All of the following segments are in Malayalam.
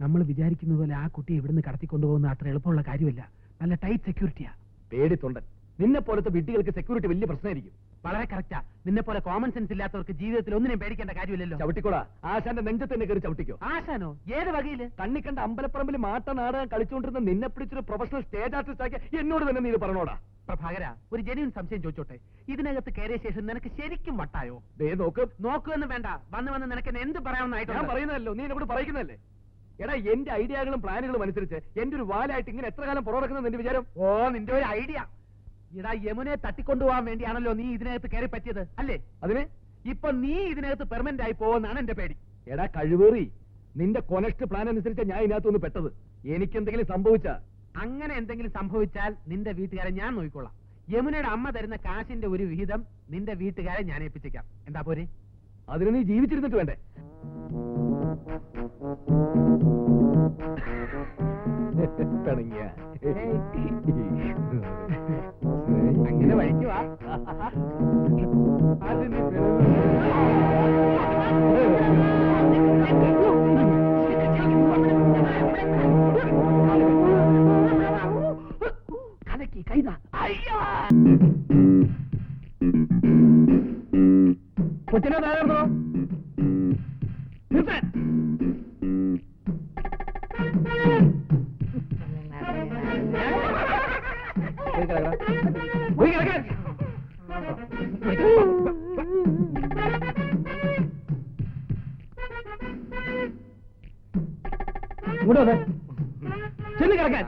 നമ്മൾ വിചാരിക്കുന്നത് പോലെ ആ കുട്ടി ഇവിടുന്ന് കടത്തിക്കൊണ്ടുപോകുന്ന അത്ര എളുപ്പമുള്ള കാര്യമല്ല. നല്ല ടൈറ്റ് സെക്യൂരിറ്റിയാ. പേടിത്തൊണ്ടൻ. നിന്നെ പോലത്തെ വിഡ്ഢികൾക്ക് സെക്യൂരിറ്റി വലിയ പ്രശ്നമായിരിക്കും. വളരെ കറക്റ്റാ. നിന്നെ പോലെ കോമൺ സെൻസ് ഇല്ലാത്തവർക്ക് ജീവിതത്തിൽ ഒന്നിനും പേടിക്കേണ്ട കാര്യമില്ലല്ലോ. ചവിട്ടിക്കോടാ. ആശാന്റെ നെഞ്ചത്ത് തന്നെ കയറി ചവിട്ടിക്കോ. ആശാനോ? ഏത് വകയില്? കണ്ണിക്കണ്ട അമ്പലപ്പറമ്പിൽ മാട്ട നാടകം കളിച്ചുകൊണ്ടിരുന്ന നിന്നെ പിടിച്ചൊരു പ്രൊഫഷണൽ സ്റ്റേജ് ആർട്ടിസ്റ്റ് ആക്കിയ എന്നോട് തന്നെ നീ ഇത് പറഞ്ഞോടാ. പ്രഭാകര, ഒരു ജെന്യൂൻ സംശയം ചോദിച്ചോട്ടെ. ഇതിനകത്ത് കയറിയ ശേഷം നിനക്ക് ശരിക്കും വട്ടായോ? ദേ നോക്ക്. നോക്കുമെന്ന് വേണ്ട, വന്ന് നിനക്ക് എന്ത് പറയാമെന്നായിട്ട് ഞാൻ പറയുന്നതല്ലോ, നീ എന്നോട് പറയുന്നതല്ലേ. എടാ, എന്റെ ഐഡിയകളും പ്ലാനുകളും അനുസരിച്ച് എന്റെ ഒരു വാലായിട്ട് ഇങ്ങനെ എത്ര കാലം പുറകിടക്കുന്നത് നിന്റെ വിചാരം? ഓ, നിന്റെ ഒരു ഐഡിയ. ഇടാ, യമുനെ തട്ടിക്കൊണ്ടുപോകാൻ വേണ്ടിയാണല്ലോ നീ ഇതിനകത്ത് കയറി പറ്റിയത് അല്ലേ? അതിന് ഇപ്പൊ നീ ഇതിനകത്ത് പെർമനന്റ് ആയി പോകുമെന്നാണ് എന്റെ പേടി. എടാ കഴിവേറി, നിന്റെ കൊനസ്റ്റ് പ്ലാൻ അനുസരിച്ച് ഞാൻ ഇതിനകത്തൊന്ന് പെട്ടത്. എനിക്കെന്തെങ്കിലും സംഭവിച്ചാ? അങ്ങനെ എന്തെങ്കിലും സംഭവിച്ചാൽ നിന്റെ വീട്ടുകാരെ ഞാൻ നോക്കിക്കൊള്ളാം. യമുനയുടെ അമ്മ തരുന്ന കാശിന്റെ ഒരു വിഹിതം നിന്റെ വീട്ടുകാരെ ഞാൻ ഏൽപ്പിച്ചേക്കാം. എന്താ പോരെ? അതിന് നീ ജീവിച്ചിരുന്നിട്ട് വേണ്ടേ? പിണങ്ങിയ അങ്ങനെ വഴിക്കുവാ. കലക്കി കൈതാ. കൊച്ചിനെ താഴെന്നോ? ഇവിടെ വന്നേ. ചെന്ന് കിടക്കാൻ.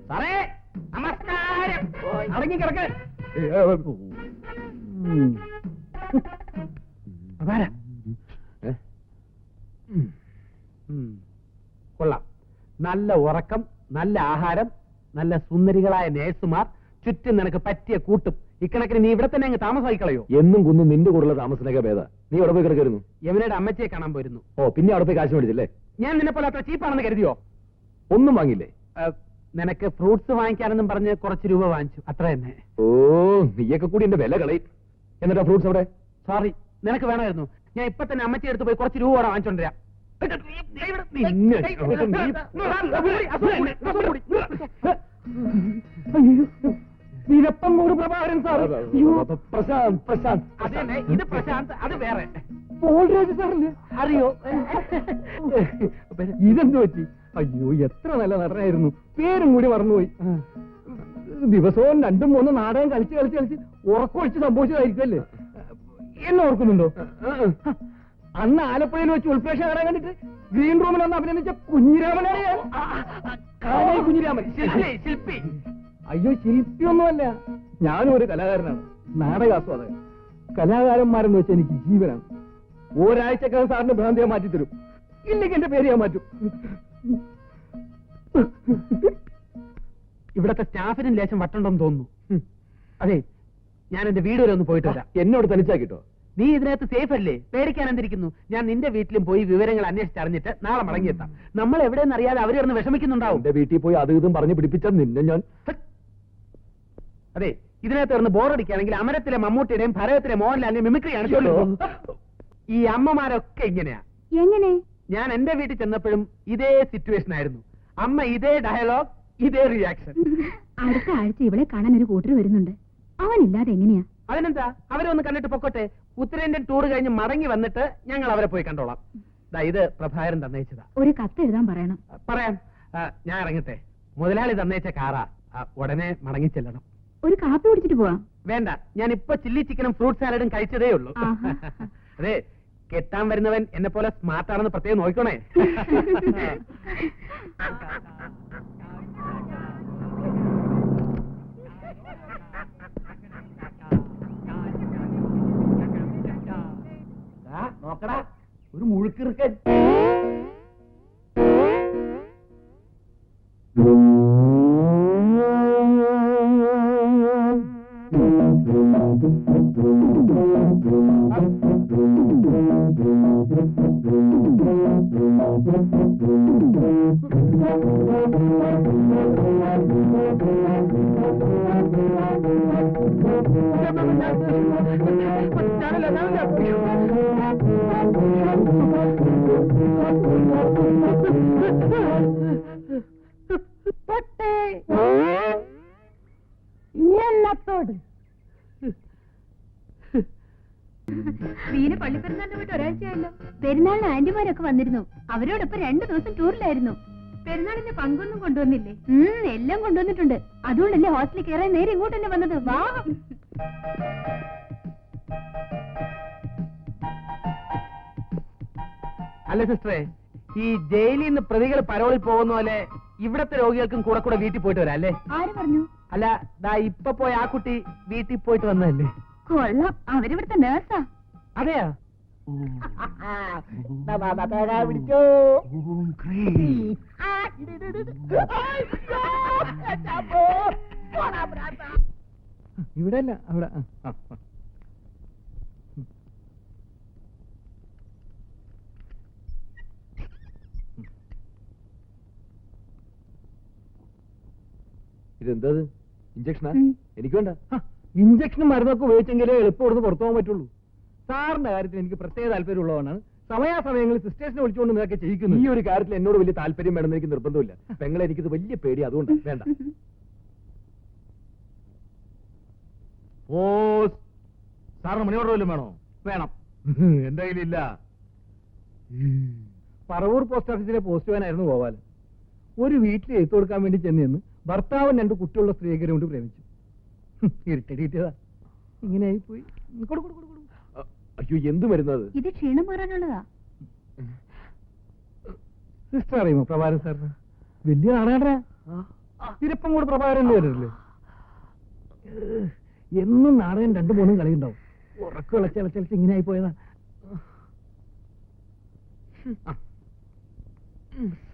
സാറേ നമസ്കാരം. അടങ്ങി കിടക്കാൻ. കൊള്ളാം. നല്ല ഉറക്കം, നല്ല ആഹാരം, നല്ല സുന്ദരികളായ നേഴ്സുമാർ, ചുറ്റും നിനക്ക് പറ്റിയ കൂട്ടും. ഇക്കണക്കിന് നീ ഇവിടെ തന്നെ അങ്ങ് താമസമായിക്കളയോ? എന്നും കുന്നും നിന്റെ കൂടെയുള്ള താമസത്തിനൊക്കെ ഭേദ. നീ അവിടെ പോയി കിടക്കായിരുന്നു? യമുനയുടെ അമ്മച്ചിയെ കാണാൻ പോയിരുന്നു. ഓ, പിന്നെ അവിടെ പോയി കാശ് മേടിച്ചില്ലേ? ഞാൻ നിന്നെ പോലെ അത്ര ചീപ്പാണെന്ന് കരുതിയോ? ഒന്നും വാങ്ങില്ലേ? നിനക്ക് ഫ്രൂട്ട്സ് വാങ്ങിക്കാനെന്നും പറഞ്ഞ് കുറച്ച് രൂപ വാങ്ങിച്ചു, അത്ര തന്നെ. ഓ, നീയൊക്കെ കൂടി എന്റെ വില കളയും. എന്നിട്ടാ ഫ്രൂട്ട്സ് അവിടെ? സോറി, നിനക്ക് വേണമായിരുന്നു. ഞാൻ ഇപ്പൊ തന്നെ അമ്മച്ചി എടുത്ത് പോയി കുറച്ച് രൂപ അവിടെ വാങ്ങിച്ചോണ്ടിരാം. നിരപ്പമ്മൂർ പ്രഭാകരൻ സാർ. പ്രശാന്ത്. പ്രശാന്ത് അതന്നെ, ഇത് പ്രശാന്ത്, അത് വേറെ. പോൾരാജ് സാറല്ലേ? അറിയോ? ഇതെന്ത് പറ്റി? അയ്യോ, എത്ര നല്ല നടനായിരുന്നു. പേരും കൂടി മറന്നുപോയി. ദിവസവും 2-3 നാടകം കളിച്ച് ഉറക്കൊഴിച്ച് സംഭവിച്ചതായിരിക്കും അല്ലേ? എന്നെ ഓർക്കുന്നുണ്ടോ? അന്ന് ആലപ്പുഴയിൽ വെച്ച് ഉൾപ്രേക്ഷ കാണാൻ കണ്ടിട്ട് ഗ്രീൻ റൂമിൽ വന്ന് അഭിനന്ദിച്ച കുഞ്ഞിരാമനാണ് ഞാൻ. കുഞ്ഞിരാമൻ. ശില്പി. അയ്യോ, ശില്പിയൊന്നുമല്ല. ഞാനും ഒരു കലാകാരനാണ്, നാടകാസ്വാദകൻ. കലാകാരന്മാരെന്ന് വെച്ചാൽ എനിക്ക് ജീവനാണ്. ഒരാഴ്ചക്കകം സാറിന് ഭ്രാന്തിയെ മാറ്റിത്തരും. ഇല്ലെങ്കിൽ എന്റെ പേര് ഞാൻ മാറ്റും. ഇവിടത്തെ സ്റ്റാഫിനും ലേശം വട്ടുണ്ടെന്ന് തോന്നുന്നു. അതെ, ഞാൻ എന്റെ വീട് വരെ ഒന്ന് പോയിട്ട് വരാം. എന്നോട് തനിച്ചാക്കിട്ടോ? നീ ഇതിനകത്ത് സേഫ് അല്ലേ? പേടിക്കാൻ എന്തിരിക്കുന്നു? ഞാൻ നിന്റെ വീട്ടിലും പോയി വിവരങ്ങൾ അന്വേഷിച്ചറിഞ്ഞിട്ട് നാളെ മടങ്ങിയെത്താം. നമ്മൾ എവിടെയെന്ന് അറിയാതെ അവർ കിടന്ന് വിഷമിക്കുന്നുണ്ടാവും. എന്റെ വീട്ടിൽ പോയി അത് ഇതും പറഞ്ഞു പിടിപ്പിച്ചാൽ നിന്നെ ഞാൻ. അതെ, ഇതിനകത്ത് കിടന്ന് ബോറടിക്കുകയാണെങ്കിൽ അമരത്തിലെ മമ്മൂട്ടിയുടെയും ഭരതത്തിലെ മോഹൻലാലിന്റെയും മിമിക്രിയാണ്. ഈ അമ്മമാരൊക്കെ ഇങ്ങനെയാ. എങ്ങനെ? ഞാൻ എന്റെ വീട്ടിൽ ചെന്നപ്പോഴും ഇതേ സിറ്റുവേഷൻ ആയിരുന്നു. അമ്മ ഇതേ ഡയലോഗ്, ഇതേ റിയാക്ഷൻ. അടുത്ത ആഴ്ച ഇവളെ കാണാൻ ഒരു കൂട്ടർ വരുന്നുണ്ട്. അവനില്ലാതെ എങ്ങനെയാ? അതിനെന്താ, അവരെ ഒന്ന് കണ്ടിട്ട് പൊക്കോട്ടെ. ഉത്തരേന്ത്യൻ ടൂർ കഴിഞ്ഞ് മടങ്ങി വന്നിട്ട് ഞങ്ങൾ അവരെ പോയി കണ്ടോളാം. ഇത് പ്രഭാകരൻ തന്നയിച്ചതാ. ഒരു കത്ത് എഴുതാൻ പറയണം. പറയാം. ഞാൻ ഇറങ്ങട്ടെ. മുതലാളി തന്നയിച്ച കാറാ. ഉടനെ മടങ്ങി ചെല്ലണം. ഒരു കാപ്പി കുടിച്ചിട്ട് പോവാം. വേണ്ട, ഞാൻ ഇപ്പൊ ചില്ലി ചിക്കനും ഫ്രൂട്ട് സാലഡും കഴിച്ചതേ ഉള്ളൂ. അതെ, കെട്ടാൻ വരുന്നവൻ എന്നെ പോലെ സ്മാർട്ടാണെന്ന് പ്രത്യേകം നോക്കണേ. നോക്കടാ, ഒരു മുഴുക്കിറുക്കൻ. ഇനിയല്ലത്തോട് വീന് പള്ളിപ്പെരുന്നാളിന് പോയിട്ട് ഒരാഴ്ചയായല്ലോ. പെരുന്നാളിന് ആന്റിമാരൊക്കെ വന്നിരുന്നു. അവരോടൊപ്പം 2 ദിവസം ടൂറിലായിരുന്നു. പെരുന്നാളിന്റെ പങ്കൊന്നും കൊണ്ടുവന്നില്ലേ? എല്ലാം കൊണ്ടുവന്നിട്ടുണ്ട്. അതുകൊണ്ടല്ലേ ഹോസ്റ്റലിൽ കയറാൻ നേരെ ഇങ്ങോട്ട് തന്നെ വന്നത്. വാ. അല്ല സിസ്റ്ററെ, ഈ ജയിലിൽ നിന്ന് പ്രതികൾ പരോളിൽ പോകുന്ന പോലെ ഇവിടത്തെ രോഗികൾക്കും കൂടെ കൂടെ വീട്ടിൽ പോയിട്ട് വരാം അല്ലേ? ആര് പറഞ്ഞു? അല്ല, ദാ ഇപ്പൊ പോയ ആ കുട്ടി വീട്ടിൽ പോയിട്ട് വന്നതല്ലേ? കൊള്ളാം, അവരിവിടുത്തെ നേഴ്സാ. അതെയാ? ഇവിടെ അല്ല, അവിടെ. ഇതെന്താ ഇഞ്ചക്ഷനാ? എനിക്ക് വേണ്ട. ഇഞ്ചക്ഷനും മരുന്നൊക്കെ ഉപയോഗിച്ചെങ്കിലേ എളുപ്പം ഇവിടുന്ന് പുറത്തു പോകാൻ പറ്റുള്ളൂ. സാറിന്റെ കാര്യത്തിൽ എനിക്ക് പ്രത്യേക താല്പര്യമുള്ളതാണ്. സമയാസമയങ്ങളിൽ സിസ്റ്റേഴ്സിനെ വിളിച്ചുകൊണ്ട് ഇതൊക്കെ ചെയ്യിക്കുന്നു. ഈ ഒരു കാര്യത്തിൽ എന്നോട് വലിയ താല്പര്യം വേണമെന്ന് എനിക്ക് നിർബന്ധമില്ല. പെങ്ങളെ എനിക്കിത് വലിയ പേടി, അതുകൊണ്ട് വേണ്ട. ഓ, സാറിന് മണി ഓർഡർ വല്ലതും വേണോ? വേണം. എന്റെ കയ്യിലില്ല. പറവൂർ പോസ്റ്റ് ഓഫീസിലെ പോസ്റ്റ്മാനായിരുന്നു ഗോപാലൻ. ഒരു വീട്ടിൽ എഴുത്ത് കൊടുക്കാൻ വേണ്ടി ചെന്ന് ഭർത്താവും 2 കുട്ടിയുള്ള സ്ത്രീകരെ കൊണ്ട് പ്രേമിച്ചു. ഇരുട്ടടിയിട്ടതാ, ഇങ്ങനെ ആയിപ്പോയി. അയ്യോ, എന്ത് മരുന്നത്? ഇത് ക്ഷീണം മാറാനുള്ളതാ. സിസ്റ്റർ അറിയുമോ പ്രഭാകരൻ സാറിന്? വലിയ നാടാ. തിരപ്പം കൂടെ പ്രഭാകരൻ എന്ന് വരില്ലേ? എന്നും നാടകം 2-3 കളിയുണ്ടാവും. ഉറക്കം ഇളച്ചളച്ചളിച്ച് ഇങ്ങനെ ആയി പോയതാ.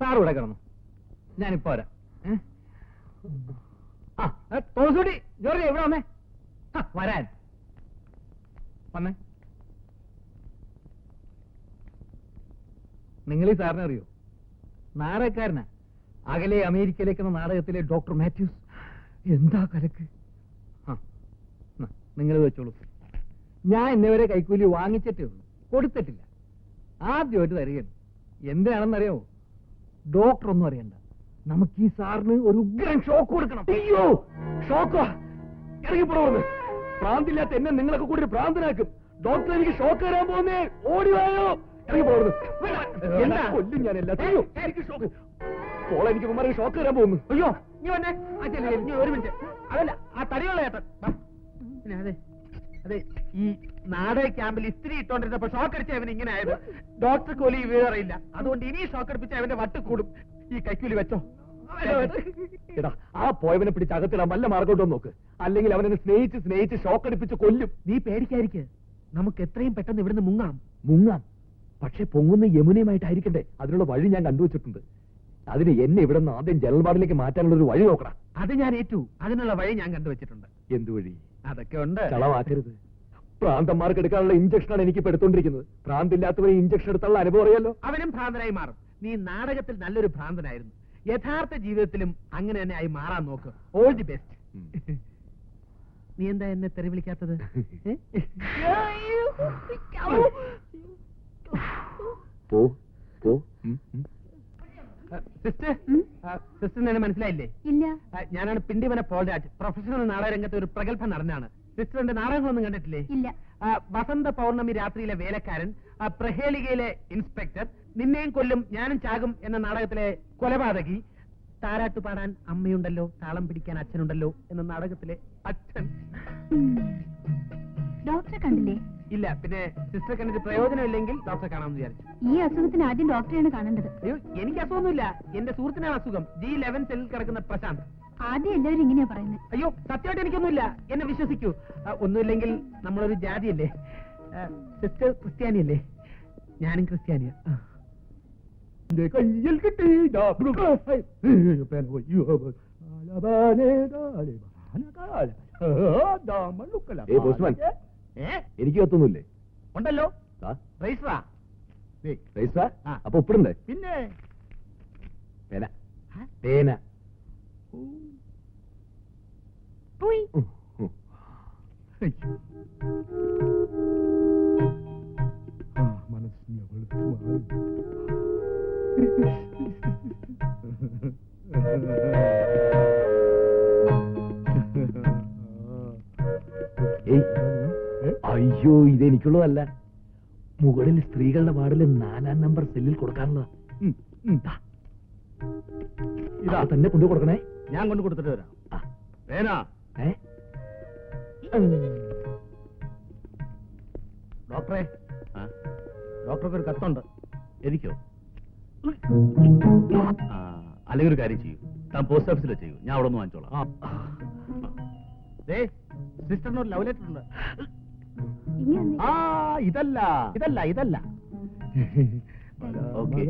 സാർ ഇവിടെ കിടന്നു, ഞാനിപ്പോ വരാം. തോസൂടി ജോർജ് എവിടെ വന്നേ? വരാൻ വന്നേ. നിങ്ങൾ ഈ സാറിനെ അറിയോ? നാടകക്കാരനാ. അകലെ അമേരിക്കയിലേക്കെന്ന നാടകത്തിലെ ഡോക്ടർ മാത്യൂസ്. എന്താ കലക്ക്. നിങ്ങളിത് വെച്ചോളൂ. ഞാൻ ഇന്നവരെ കൈക്കൂലി വാങ്ങിച്ചിട്ടേ ഉള്ളൂ, കൊടുത്തിട്ടില്ല. ആദ്യമായിട്ട് തരികയാണ്. എന്തിനാണെന്നറിയാമോ? ഡോക്ടർ ഒന്നും അറിയണ്ട, നമുക്ക് ഈ സാറിന് ഒരു ഉഗ്രൻ ഷോക്ക് കൊടുക്കണം. അയ്യോ, ഷോക്കോ? ഇറങ്ങിപ്പോടുന്നു. പ്രാന്തില്ലാത്ത എന്നെ നിങ്ങളൊക്കെ കൂടി പ്രാന്തനാക്കും. ഡോക്ടർ എനിക്ക് ഷോക്ക് തരാൻ പോകുന്നേ. ഓടിവായോ, ഇറങ്ങിപ്പോടുന്നു. എന്താ? കൊല്ലും ഞാൻ എല്ലാ. എനിക്ക് ഷോക്ക് പോളെ, എനിക്ക് മുമ്പ് ഷോക്ക് തരാൻ പോകുന്നു. അയ്യോ, നീ വന്നേ. നീ ഒരു മിനിറ്റ്. അതല്ല, ആ തടിയുള്ള ഏട്ടൻ. പിന്നെ അതെ അതെ, ഈ നാടക ക്യാമ്പിൽ ഇസ്ത്രി ഇട്ടോണ്ടിരുന്നപ്പോ ഷോക്ക് അടിച്ച അവൻ ഇങ്ങനെ ആയത്. ഡോക്ടർക്ക് പോലും ഈ വിവരറിയില്ല. അതുകൊണ്ട് ഇനി ഷോക്ക് അടിപ്പിച്ച അവന്റെ വട്ട് കൂടും. ഈ കൈക്കൂലി വെച്ചോ. എടാ, ആ പോയവനെ പിടിച്ച് അകത്തിടാൻ വല്ല മാർഗോട്ടോ നോക്ക്. അല്ലെങ്കിൽ അവനെ സ്നേഹിച്ച് സ്നേഹിച്ച് ഷോക്ക് അടിപ്പിച്ച് കൊല്ലും. നീ പേടിക്കാതിരിക്കെ, നമുക്ക് എത്രയും പെട്ടെന്ന് ഇവിടുന്ന് മുങ്ങാം. മുങ്ങാം, പക്ഷെ പൊങ്ങുന്ന യമുനയുമായിട്ടായിരിക്കണ്ടേ? അതിനുള്ള വഴി ഞാൻ കണ്ടുവച്ചിട്ടുണ്ട്. അതിന് എന്നെ ഇവിടെ നിന്ന് ആദ്യം ജനറൽ വാർഡിലേക്ക് മാറ്റാനുള്ള ഒരു വഴി നോക്കണം. അത് ഞാൻ ഏറ്റു. അതിനുള്ള വഴി ഞാൻ കണ്ടുവച്ചിട്ടുണ്ട്. എന്ത് വഴി? അതൊക്കെ ഉണ്ട്. ചളവാക്കരുത്. പ്രാന്തന്മാർക്ക് എടുക്കാനുള്ള ഇഞ്ചക്ഷനാണ് എനിക്ക് ഇപ്പൊ എടുത്തോണ്ടിരിക്കുന്നത്. ഭ്രാന്തില്ലാത്തവരെ ഇഞ്ചക്ഷൻ എടുത്തുള്ള അനുഭവം അറിയാലോ. അവനും ഭ്രാന്തനായി മാറും. നീ നാടകത്തിൽ നല്ലൊരു ഭ്രാന്തനായിരുന്നു. യഥാർത്ഥ ജീവിതത്തിലും അങ്ങനെ തന്നെ ആയി മാറാൻ നോക്ക്. All the best. നീ എന്താ എന്നെ തെറി വിളിക്കാത്തത്? പോ പോ. സിസ്റ്റർ, സിസ്റ്ററിന് മനസ്സിലായില്ലേ? ഇല്ല. ഞാനാണ് പിണ്ടിമന പോൾരാജ്. പ്രൊഫഷണൽ നാടകരംഗത്ത് ഒരു പ്രഗത്ഭ നടനാണ്. സിസ്റ്ററിന്റെ നാടകങ്ങളൊന്നും കണ്ടിട്ടില്ലേ? ഇല്ല. വസന്ത പൗർണമി രാത്രിയിലെ വേലക്കാരൻ, പ്രഹേളികയിലെ ഇൻസ്പെക്ടർ, നിന്നെയും കൊല്ലും ഞാനും ചാകും എന്ന നാടകത്തിലെ കൊലപാതകി, താരാട്ട് പാടാൻ അമ്മയുണ്ടല്ലോ താളം പിടിക്കാൻ അച്ഛനുണ്ടല്ലോ എന്ന നാടകത്തിലെ അച്ഛൻ. ഡോക്ടറെ കണ്ടില്ലേ? ഇല്ല. പിന്നെ സിസ്റ്റർ കണ്ടിട്ട് പ്രയോജനമില്ലെങ്കിൽ ഡോക്ടറെ കാണാമെന്ന് വിചാരിച്ചു. ഈ അസുഖത്തിന് ആദ്യം ഡോക്ടറെയാണ് കാണേണ്ടത്. അയ്യോ, എനിക്ക് അസുഖമൊന്നുമില്ല. എന്റെ സുഹൃത്തിനാണ് അസുഖം. G11 സെല്ലിൽ കിടക്കുന്ന പ്രശാന്ത്. ആദ്യം എല്ലാവരും ഇങ്ങനെയാ പറയുന്നത്. അയ്യോ, സത്യമായിട്ട് എനിക്കൊന്നുമില്ല. എന്നെ വിശ്വസിക്കൂ. ഒന്നുമില്ലെങ്കിൽ നമ്മളൊരു ജാതിയല്ലേ. സിസ്റ്റർ ക്രിസ്ത്യാനിയല്ലേ? ഞാനും ക്രിസ്ത്യാനിയാ. കയ്യിൽ കിട്ടി എനിക്ക് കത്തൊന്നുമില്ലേ? ഉണ്ടല്ലോ. രജിസ്റ്ററാ? അപ്പൊ ഒപ്പിടണ്ടേ? പിന്നെ പേന പേന മനസ്സിനെ വെളുത്തു മാറി. അയ്യോ ഇതെനിക്കുള്ളതല്ല, മുകളിൽ സ്ത്രീകളുടെ വാർഡിൽ 4-ാം നമ്പർ സെല്ലിൽ കൊടുക്കാനുള്ളതാ. ഇതാ തന്നെ കൊണ്ടു കൊടുക്കണേ. ഞാൻ കൊണ്ട് കൊടുത്തിട്ട് വരാം. വേന ഡോക്ടറെ, ഡോക്ടർക്ക് ഒരു കത്തുണ്ട്. എനിക്കോ? അല്ലെങ്കിൽ ഒരു കാര്യം ചെയ്യൂ, താൻ പോസ്റ്റ് ഓഫീസിൽ ചെയ്യൂ, ഞാൻ അവിടെ നിന്ന് വാങ്ങിച്ചോളാം. സിസ്റ്ററിന് ഒരു ലവ് ലെറ്റർ ഉണ്ട്. ഇനി ഇതല്ല ഇതല്ല ഇതല്ല ഓക്കെ.